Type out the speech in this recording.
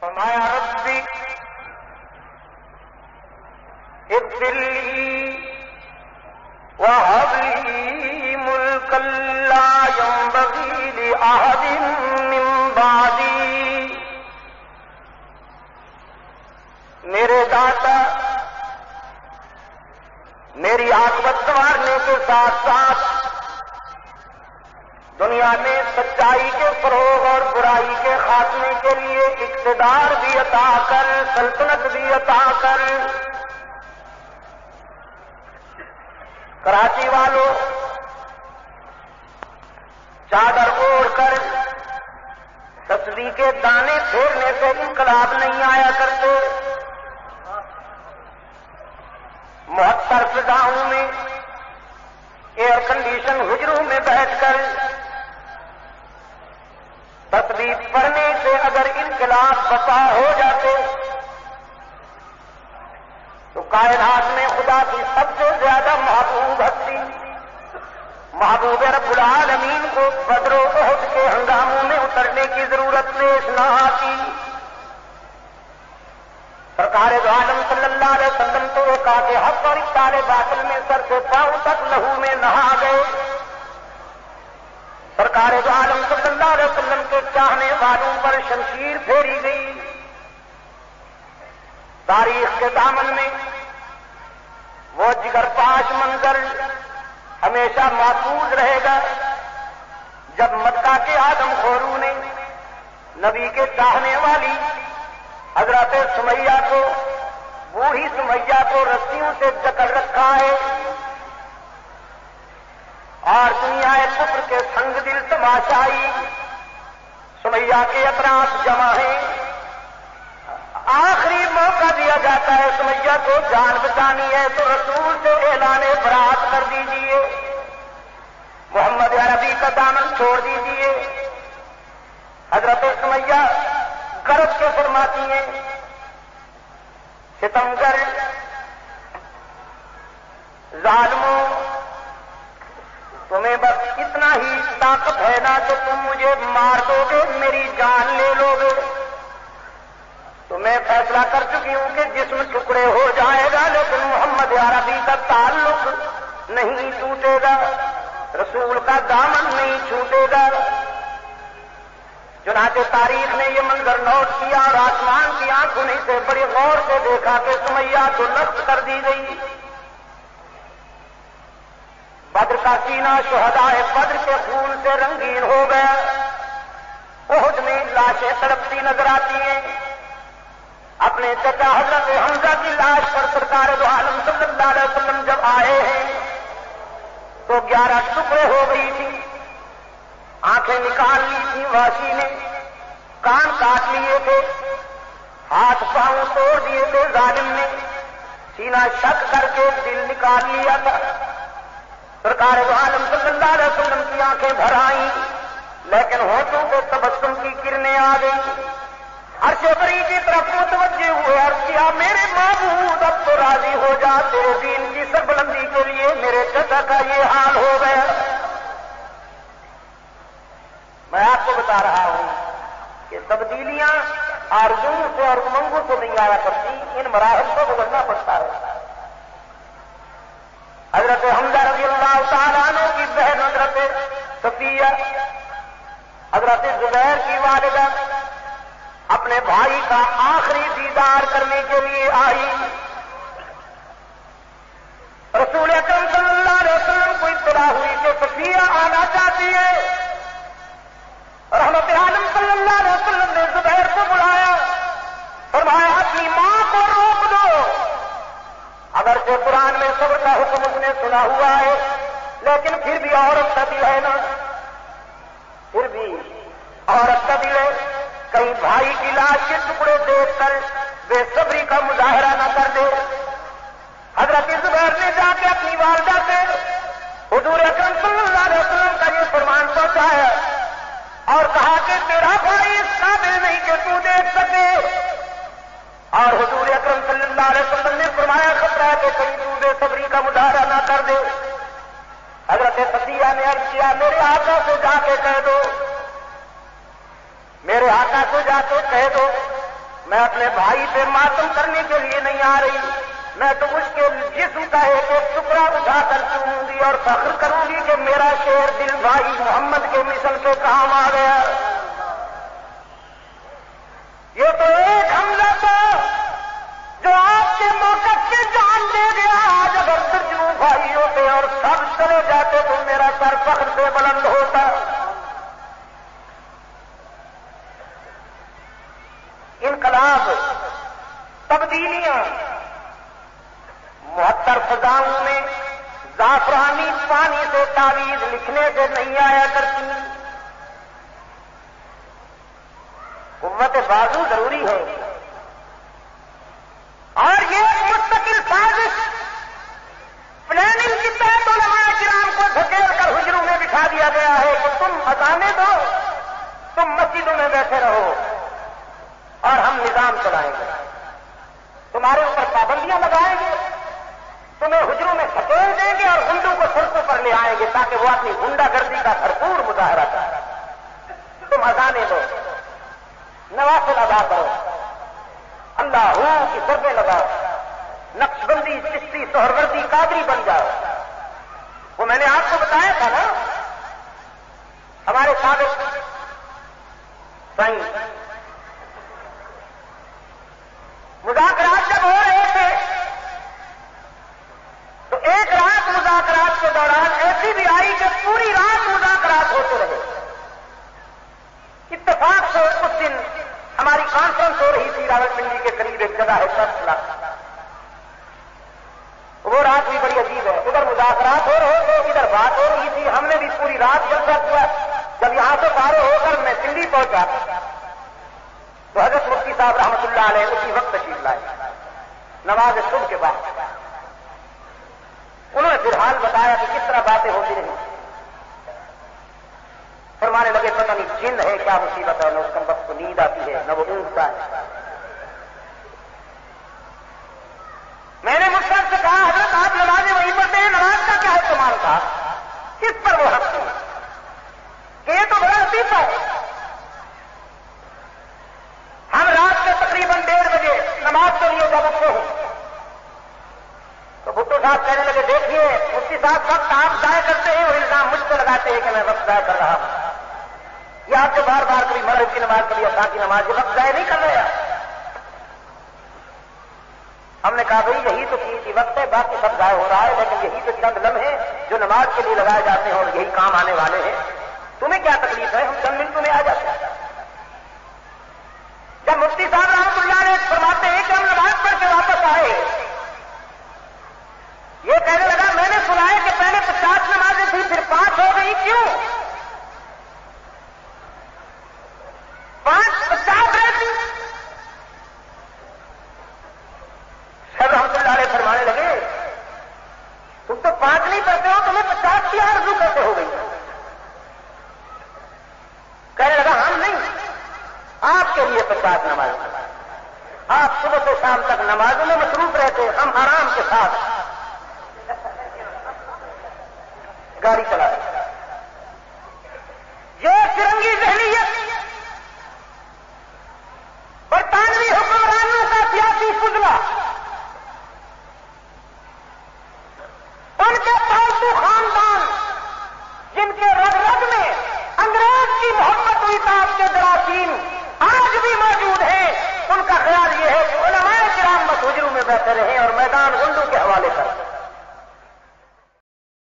فرمایا ربی اغفر لی وہب لی ملکا لا ينبغی لأحد من بعدی، میرے داتا میری عاقبت سنوارنے کے ساتھ ساتھ دنیا میں سچائی کے فروغ اور برائی کے خاتمے کے لیے اقتدار بھی عطا کر، سلطنت بھی عطا کر۔ کراچی والوں چادر اوڑھ کر تسبیح کے دانے پھیرنے سے انقلاب نہیں آیا کرتے، معطر فضاؤں میں ایئر کنڈیشن حجروں میں بیٹھ کر تسبیح پڑھنے سے اگر انقلاب برپا ہو جاتے تو کائنات میں خدا کی سب سے زیادہ محبوب ہستی محبوب رب العالمین کو بدر و احد کے ہنگاموں میں اترنے کی ضرورت پیش نہ آتی۔ سرکار دو عالم صلی اللہ علیہ وسلم تو ایک آگے حق اور اقتال باطل میں سر سے پاؤں تک لہو میں نہا گئے۔ سرکار دو عالم صلی اللہ علیہ وسلم کے چاہنے والوں پر شمشیر پھیری گئی۔ تاریخ کے دامن میں وہ جگر پاش منظر ہمیشہ محفوظ رہے گا جب مکہ کے آدم خوروں نے نبی کے چاہنے والی حضرت سمیہ کو، بوڑھی سمیہ کو رسیوں سے جکڑ رکھا ہے اور دنیا کفر کے سنگ دل تماشائی سمیہ کے اطراف جمع ہیں۔ آخری موقع دیا جاتا ہے سمیہ کو جان بچانی ہے تو رسول سے اعلان برات کر دیجئے، محمد عربی کا دامن چھوڑ دیجئے۔ حضرت سمیہ گرج کے فرماتی ہیں ستمگر ظالموں، تمہیں بس اتنا ہی طاقت ہے نا کہ تم مجھے مار دو گے، میری جان لے لو گے، تو میں فیصلہ کر چکی ہوں کہ جسم ٹکڑے ہو جائے گا لیکن محمد عربی کا تعلق نہیں ٹوٹے گا، رسول کا دامن نہیں چھوٹے گا۔ چنانچہ تاریخ نے یہ منظر نوٹ کیا اور آسمان کی آنکھوں نے اسے بڑی غور سے دیکھا کہ سمیہ کو نصب کر دی گئی۔ بدر کا سینہ شہداء بدر کے خون سے رنگین ہو گیا، احد میں لاشیں تڑپتی نظر آتی ہیں۔ اپنے چچا حضرت حمزہ کی لاش پر سرکار دو عالم صلی اللہ علیہ وسلم جب آئے ہیں تو 11 ٹکڑے ہو گئی تھی، آنکھیں نکال لی تھی وحشی نے، کان کاٹ لیے تھے، ہاتھ پاؤں توڑ دیے تھے ظالم نے، سینہ شک کر کے دل نکال لیا تھا۔ سرکار دو عالم صلی اللہ علیہ وسلم کی آنکھیں بھر آئیں لیکن ہونٹوں کو تبسم کی کرنیں آ گئیں۔ عرش بری کی طرف متوجہ ہوئے، عرض کیا میرے معبود اب تو راضی ہو جا، تیرے دین کی سربلندی کے لیے میرے چچا کا یہ حال ہو گیا۔ میں آپ کو بتا رہا ہوں کہ تبدیلیاں آرزوؤں سے اور امنگوں سے نہیں آیا کرتی، ان مراحل کو گزرنا پڑتا ہے۔ حضرت حمزہ رضی اللہ تعالیٰ عنہ کی بہن حضرت صفیہ حضرت زبیر کی والدہ اپنے بھائی کا آخری دیدار کرنے کے لیے آئی۔ رسول اکرم صلی اللہ علیہ وسلم کو اطلاع ہوئی کہ صفیہ آنا چاہتی ہے، رحمت عالم صلی اللہ علیہ وسلم نے زبیر کو بلایا، فرمایا اپنی ماں کو روک دو، اگرچہ قرآن میں صبر کا حکم اس نے سنا ہوا ہے لیکن پھر بھی عورت کا دل ہے نا، پھر بھی عورت کا دل ہے، کہیں بھائی کی لاش کے ٹکڑے دیکھ کر بے صبری کا مظاہرہ نہ کر دے۔ حضرت زبیر نے جا کے اپنی والدہ سے حضور اکرم صلی اللہ علیہ وسلم کا یہ فرمان پہنچایا اور کہا کہ تیرا بھائی اس قابل نہیں کہ تو دیکھ سکے، اور حضور اکرم صلی اللہ علیہ وسلم نے فرمایا خطرہ ہے کہ کہیں تو بے صبری کا مظاہرہ نہ کر دے۔ حضرت صفیہ نے عرض کیا میرے آقا سے جا کے کہہ دو، میرے آقا کو جا کے کہہ دو میں اپنے بھائی پہ ماتم کرنے کے لیے نہیں آ رہی، میں تو اس کے جسم کا ایک ٹکڑا اٹھا کر چوموں گی اور فخر کروں گی کہ میرا شیر دل بھائی محمد کے مثل کے کام آ گیا۔ یہ تو ایک حملہ تھا جو آپ کے موقع کے جان دے گیا۔ آج اگر درجنوں بھائی ہوتے اور سب چلے جاتے تو میرا سر فخر سے بلند ہوتا۔ انقلاب، تبدیلیاں 72 فضاؤں میں زعفرانی پانی سے تعویذ لکھنے سے نہیں آیا کرتی۔ قوت بازو ضروری ہے، اور یہ مستقل سازش پلاننگ کی تحت علماء کرام کو دھکیل کر حجروں میں بٹھا دیا گیا ہے کہ تم اذانیں دو، تم مسجدوں میں بیٹھے رہو اور ہم نظام چلائیں گے، تمہارے اوپر پابندیاں لگائیں گے، تمہیں حجروں میں دھکیل دیں گے اور گنڈوں کو سڑکوں پر لے آئیں گے تاکہ وہ اپنی گنڈا گردی کا بھرپور مظاہرہ کریں۔ تم اذانیں دو، نوافل ادا کرو، اللہ کی ضربیں لگاؤ، نقش بندی، چشتی، سہروردی، قادری بن جاؤ۔ وہ میں نے آپ کو بتایا تھا نا، ہمارے سابق سائیں مذاکرات جب ہو رہے تھے تو ایک رات مذاکرات کے دوران ایسی بھی آئی کہ پوری رات مذاکرات ہوتے رہے۔ اتفاق سے اس دن ہماری کانفرنس ہو رہی تھی راولپنڈی کے قریب ایک جگہ ہے سرسلا، وہ رات بھی بڑی عجیب ہے، ادھر مذاکرات ہو رہے تھے، ادھر بات ہو رہی تھی، ہم نے بھی پوری رات جلسہ کیا۔ جب یہاں سے فارغ ہو کر میں دلی پہنچا تو حضرت مفتی صاحب رحمۃ اللہ علیہ اسی وقت تشریف لائے نماز صبح کے بعد۔ انہوں نے پھر حال بتایا کہ کس طرح باتیں ہوتی رہی۔ فرمانے لگے پتہ نہیں جن ہے کیا مصیبت ہے، نہ اس کم وقت کو نیند آتی ہے نہ وہ اونگتا ہے۔ میں نے مستقبل سے کہا حضرت آپ نمازیں وہیں پڑھتے ہیں، نماز کا کیا استعمال تھا، کس پر وہ حق تھی کہ یہ تو بڑا لطیفہ ہے۔ ہم رات کے تقریباً 1:30 بجے نماز کے لیے جب اٹھتے ہیں تو بھٹو صاحب کہنے لگے دیکھیے مفتی صاحب وقت آپ ضائع کرتے ہیں، وہ الزام مجھ پہ لگاتے ہیں کہ میں وقت ضائع کر رہا ہوں۔ یہ آپ سے بار بار کبھی مغرب کی نماز کبھی عصر کی نماز، یہ وقت ضائع نہیں کر رہے آپ۔ ہم نے کہا بھائی یہی تو قیمتی وقت ہے، باقی سب ضائع ہو رہا ہے، لیکن یہی تو چند لمحے جو نماز کے لیے لگائے جاتے ہیں اور یہی کام آنے والے ہیں، تمہیں کیا تکلیف ہے، ہم چند منٹوں میں آ جاتے ہیں۔ جب مفتی صاحب رحمۃ اللہ نے فرماتے ہیں کہ ہم نماز پڑھ کے واپس آئے، یہ کہنے لگا میں نے سنا ہے کہ پہلے 50 نمازیں تھیں پھر 5 ہو گئی، کیوں 50 رہتی؟ صاحب رحمۃ اللہ علیہ فرمانے لگے تم تو 5 نہیں پڑھتے ہو، تمہیں 50 کی آرزو کیسے ہو گئی؟ کہنے لگا ہم نہیں، آپ کے لیے 50 نماز، آپ صبح سے شام تک نمازوں میں مصروف رہتے، ہم آرام کے ساتھ گاڑی چلا رہے۔ یہ فرنگی ذہنیت برطانوی حکمرانوں کا سیاسی فضلہ، ان کے پالتو خاندان جن کے رگ رگ میں انگریز کی محبت و اطاعت کے جراثیم آج بھی موجود ہیں، ان کا خیال یہ ہے کہ علماء کرام بس حجروں میں بیٹھے رہیں اور میدان گنڈوں کے حوالے کر